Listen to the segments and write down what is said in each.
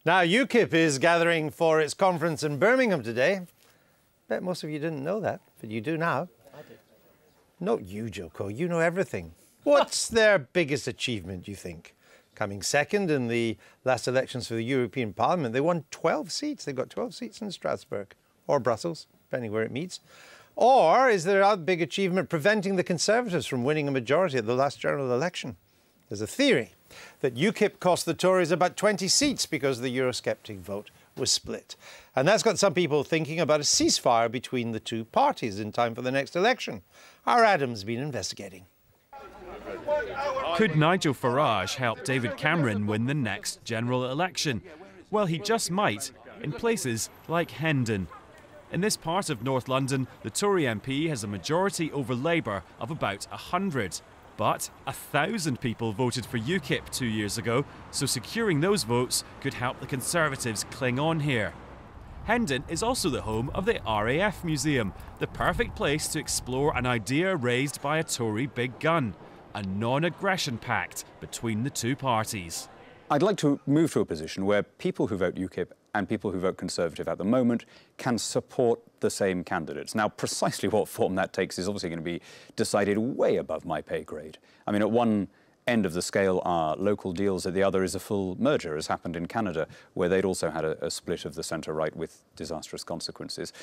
Now, UKIP is gathering for its conference in Birmingham today. Bet most of you didn't know that, but you do now. I did. Not you, Joko. You know everything. What's their biggest achievement, do you think? Coming second in the last elections for the European Parliament, they won 12 seats. They've got 12 seats in Strasbourg or Brussels, depending where it meets. Or is their other big achievement preventing the Conservatives from winning a majority at the last general election? There's a theory that UKIP cost the Tories about 20 seats because the Eurosceptic vote was split. And that's got some people thinking about a ceasefire between the two parties in time for the next election. Our Adam's been investigating. Could Nigel Farage help David Cameron win the next general election? Well, he just might, in places like Hendon. In this part of North London, the Tory MP has a majority over Labour of about 100. But 1,000 people voted for UKIP 2 years ago, so securing those votes could help the Conservatives cling on here. Hendon is also the home of the RAF Museum, the perfect place to explore an idea raised by a Tory big gun, a non-aggression pact between the two parties. I'd like to move to a position where people who vote UKIP and people who vote Conservative at the moment can support the same candidates. Now, precisely what form that takes is obviously going to be decided way above my pay grade. I mean, at one end of the scale are local deals, at the other is a full merger, as happened in Canada, where they'd also had a split of the centre-right with disastrous consequences.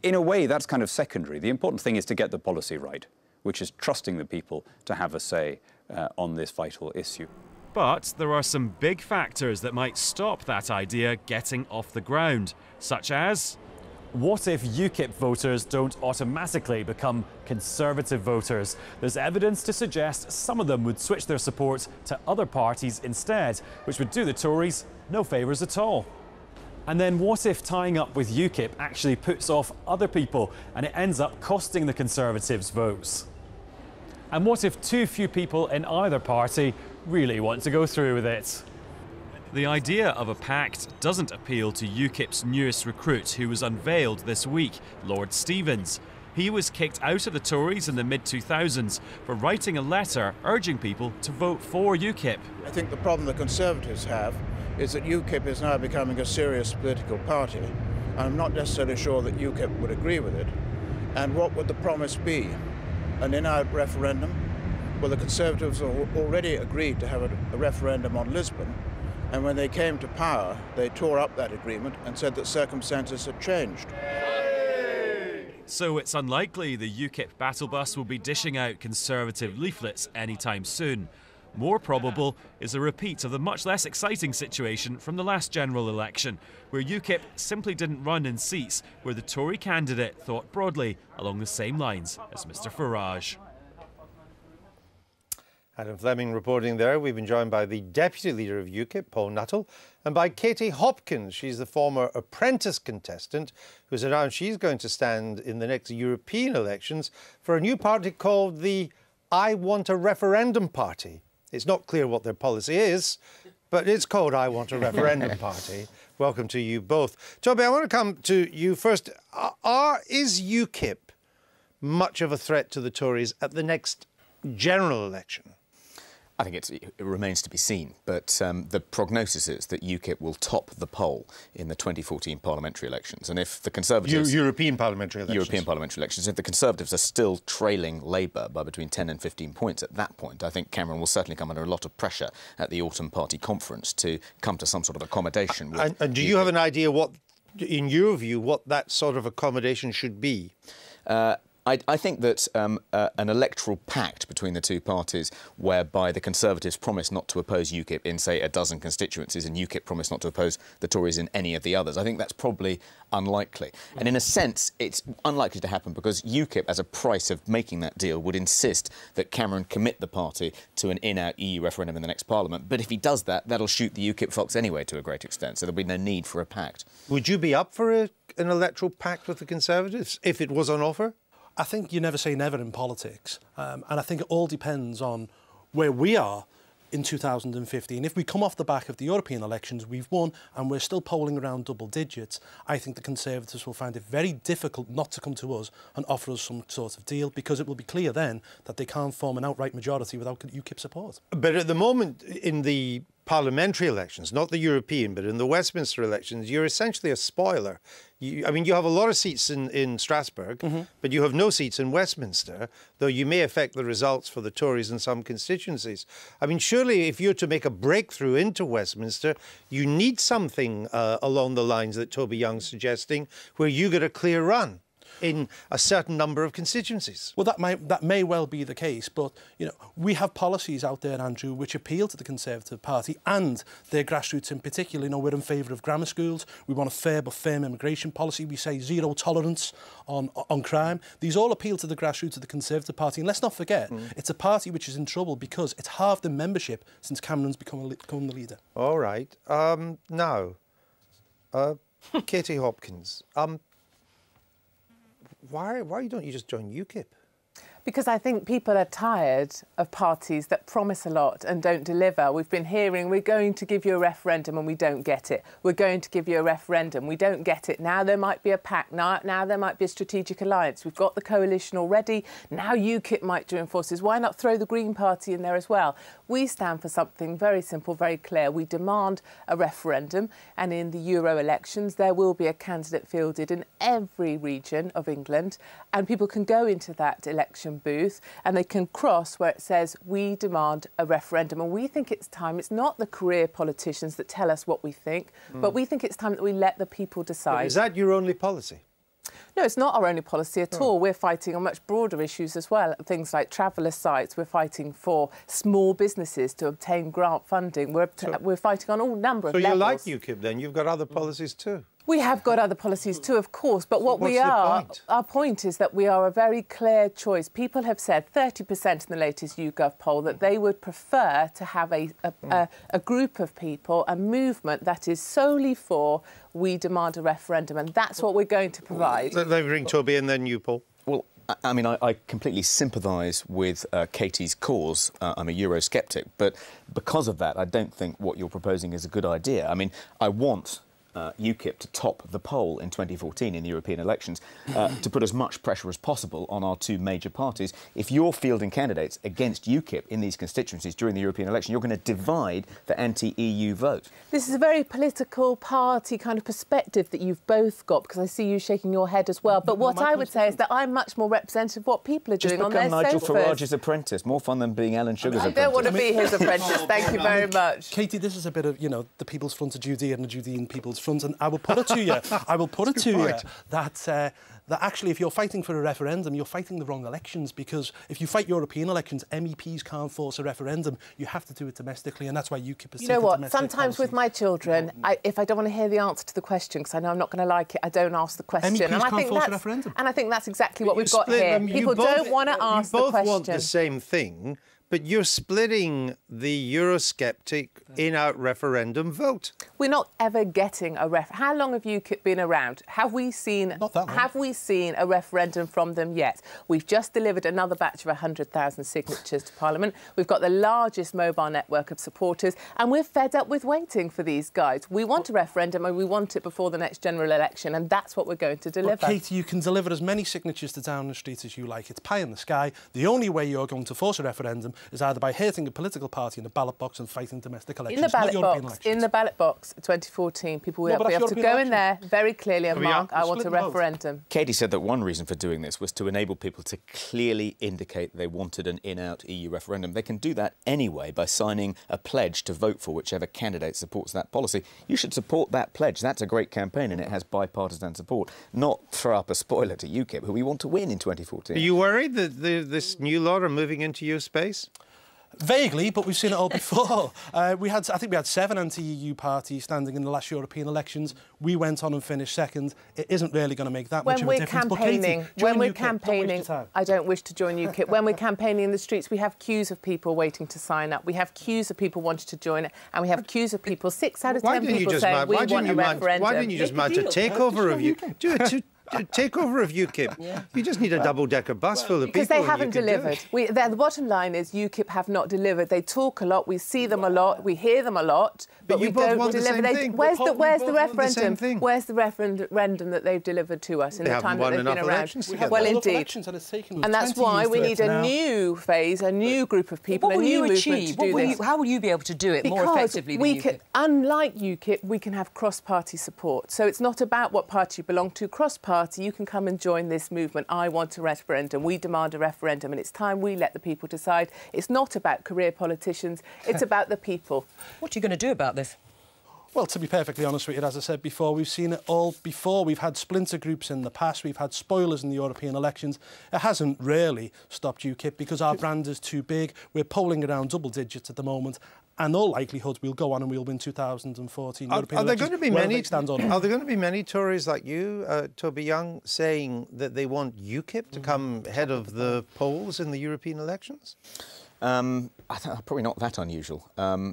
In a way, that's kind of secondary. The important thing is to get the policy right, which is trusting the people to have a say on this vital issue. But there are some big factors that might stop that idea getting off the ground, such as, what if UKIP voters don't automatically become Conservative voters? There's evidence to suggest some of them would switch their support to other parties instead, which would do the Tories no favours at all. And then what if tying up with UKIP actually puts off other people and it ends up costing the Conservatives votes? And what if too few people in either party really want to go through with it? The idea of a pact doesn't appeal to UKIP's newest recruit, who was unveiled this week, Lord Stevens. He was kicked out of the Tories in the mid-2000s for writing a letter urging people to vote for UKIP. I think the problem the Conservatives have is that UKIP is now becoming a serious political party. I'm not necessarily sure that UKIP would agree with it. And what would the promise be? An in-out referendum? Well, the Conservatives already agreed to have a referendum on Lisbon, and when they came to power, they tore up that agreement and said that circumstances had changed. So it's unlikely the UKIP battle bus will be dishing out Conservative leaflets anytime soon. More probable is a repeat of the much less exciting situation from the last general election, where UKIP simply didn't run in seats where the Tory candidate thought broadly along the same lines as Mr Farage. Adam Fleming reporting there. We've been joined by the Deputy Leader of UKIP, Paul Nuttall, and by Katie Hopkins. She's the former apprentice contestant who's announced she's going to stand in the next European elections for a new party called the I Want a Referendum Party. It's not clear what their policy is, but it's called I Want a Referendum Party. Welcome to you both. Toby, I want to come to you first. Is UKIP much of a threat to the Tories at the next general election? I think it remains to be seen, but the prognosis is that UKIP will top the poll in the 2014 parliamentary elections. And if the Conservatives... European parliamentary elections. European parliamentary elections. If the Conservatives are still trailing Labour by between 10 and 15 points at that point, I think Cameron will certainly come under a lot of pressure at the autumn party conference to come to some sort of accommodation with And do you have an idea what, in your view, what that sort of accommodation should be? I think that an electoral pact between the two parties whereby the Conservatives promise not to oppose UKIP in, say, a dozen constituencies and UKIP promise not to oppose the Tories in any of the others, I think that's probably unlikely. And in a sense, it's unlikely to happen because UKIP, as a price of making that deal, would insist that Cameron commit the party to an in-out EU referendum in the next Parliament. But if he does that, that'll shoot the UKIP fox anyway to a great extent, so there'll be no need for a pact. Would you be up for an electoral pact with the Conservatives if it was on offer? I think you never say never in politics. And I think it all depends on where we are in 2015. If we come off the back of the European elections, we've won and we're still polling around double digits, I think the Conservatives will find it very difficult not to come to us and offer us some sort of deal, because it will be clear then that they can't form an outright majority without UKIP support. But at the moment, in the parliamentary elections, not the European, but in the Westminster elections, you're essentially a spoiler. I mean, you have a lot of seats in Strasbourg, but you have no seats in Westminster, though you may affect the results for the Tories in some constituencies. I mean, surely if you're to make a breakthrough into Westminster, you need something along the lines that Toby Young's suggesting, where you get a clear run in a certain number of constituencies. Well, that may well be the case, but you know, we have policies out there, Andrew, which appeal to the Conservative Party and their grassroots in particular. You know, we're in favour of grammar schools. We want a fair but firm immigration policy. We say zero tolerance on crime. These all appeal to the grassroots of the Conservative Party. And let's not forget, it's a party which is in trouble because it's halved in membership since Cameron's become the leader. All right. Now, Katie Hopkins. Why don't you just join UKIP? Because I think people are tired of parties that promise a lot and don't deliver. We've been hearing, we're going to give you a referendum and we don't get it. We're going to give you a referendum, we don't get it. Now there might be a pact, now there might be a strategic alliance. We've got the coalition already. Now UKIP might join forces. Why not throw the Green Party in there as well? We stand for something very simple, very clear. We demand a referendum, and in the Euro elections there will be a candidate fielded in every region of England, and people can go into that election booth and they can cross where it says we demand a referendum. And we think it's time. It's not the career politicians that tell us what we think, but we think it's time that we let the people decide. But is that your only policy? No, it's not our only policy at all. We're fighting on much broader issues as well. Things like traveller sites. We're fighting for small businesses to obtain grant funding. We're fighting on all number of levels. So you like UKIP then? You've got other policies too? We have got other policies too, of course, but what we are, our point is that we are a very clear choice. People have said, 30% in the latest YouGov poll, that they would prefer to have a group of people, a movement that is solely for we demand a referendum, and that's what we're going to provide. Let me bring Toby and then you, Paul. Well, I mean, I completely sympathise with Katie's cause. I'm a Eurosceptic, but because of that, I don't think what you're proposing is a good idea. I mean, I want UKIP to top the poll in 2014 in the European elections, to put as much pressure as possible on our two major parties. If you're fielding candidates against UKIP in these constituencies during the European election, you're going to divide the anti-EU vote. This is a very political party kind of perspective that you've both got, because I see you shaking your head as well. But what I would say is that I'm much more representative of what people are doing on their sofas. Just become Nigel Farage's apprentice. More fun than being Alan Sugar's apprentice. I don't want to be his apprentice. Thank you very much. Katie, this is a bit of, you know, the People's Front of Judea and the Judean People's Front, and I will put it to you, that actually if you're fighting for a referendum, you're fighting the wrong elections, because if you fight European elections, MEPs can't force a referendum. You have to do it domestically, and that's why UKIP is. You know what? Sometimes with my children, if I don't want to hear the answer to the question, because I know I'm not going to like it, I don't ask the question. MEPs and I can't think force that's, a referendum. And I think that's exactly what we've got here. People don't want to ask the question. You both want the same thing, but you're splitting the Eurosceptic in-out referendum vote. We're not ever getting a How long have UKIP been around? Have we seen? Not that long. Have we seen a referendum from them yet? We've just delivered another batch of 100,000 signatures to Parliament. We've got the largest mobile network of supporters, and we're fed up with waiting for these guys. We want a referendum, and we want it before the next general election, and that's what we're going to deliver. But Katie, you can deliver as many signatures to Downing Street as you like. It's pie in the sky. The only way you're going to force a referendum is either by hurting a political party in the ballot box and fighting domestic elections, in the ballot box, 2014, people will be able to go in there very clearly and mark, I want a referendum. Katie said that one reason for doing this was to enable people to clearly indicate they wanted an in-out EU referendum. They can do that anyway by signing a pledge to vote for whichever candidate supports that policy. You should support that pledge. That's a great campaign and it has bipartisan support, not throw up a spoiler to UKIP, who we want to win in 2014. Are you worried that this new lot are moving into your space? Vaguely, but we've seen it all before. I think we had 7 anti-EU parties standing in the last European elections. We went on and finished second. It isn't really going to make that much of a difference. When we're campaigning, I don't wish to join UKIP. When we're campaigning in the streets, we have queues of people waiting to sign up. We have queues of people wanting to join it, and we have queues of people, 6 out of 10 people saying we want a referendum. Why didn't you just mount a takeover of UKIP? takeover of UKIP. You just need a double-decker bus full of people. Because they haven't delivered. The bottom line is UKIP have not delivered. They talk a lot, we see them a lot, we hear them a lot, but we don't deliver. Where's the referendum? Where's the referendum that they've delivered to us in the time that they've been around? Well, indeed. And that's why we need a new phase, a new group of people, a new movement to do this. How will you be able to do it more effectively than UKIP? Unlike UKIP, we can have cross-party support. So it's not about what party you belong to. Cross-party, you can come and join this movement. I want a referendum. We demand a referendum, and it's time we let the people decide. It's not about career politicians. It's about the people. What are you going to do about this? Well, to be perfectly honest with you, as I said before, we've seen it all before. We've had splinter groups in the past. We've had spoilers in the European elections. It hasn't really stopped UKIP because our brand is too big. We're polling around double digits at the moment. And all likelihood, we'll go on and we'll win 2014 European elections. Are there going to be many Tories like you, Toby Young, saying that they want UKIP to come head of the polls in the European elections? I think probably not that unusual.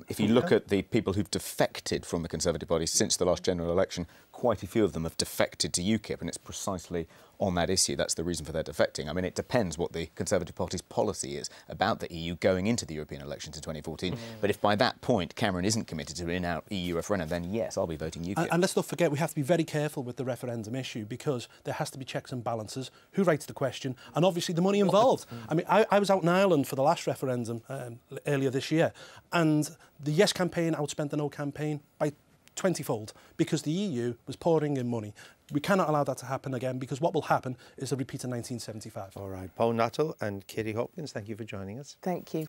If you look at the people who've defected from the Conservative Party since the last general election, quite a few of them have defected to UKIP, and it's precisely on that issue. That's the reason for their defecting. I mean, it depends what the Conservative Party's policy is about the EU going into the European elections in 2014. But if by that point Cameron isn't committed to an out EU referendum, then yes, I'll be voting UKIP. And let's not forget, we have to be very careful with the referendum issue because there has to be checks and balances. Who writes the question? And obviously the money involved. I mean, I was out in Ireland for the last referendum earlier this year, and the Yes campaign outspent the No campaign by 20-fold because the EU was pouring in money. We cannot allow that to happen again because what will happen is a repeat of 1975. All right. Paul Nuttall and Katie Hopkins, thank you for joining us. Thank you.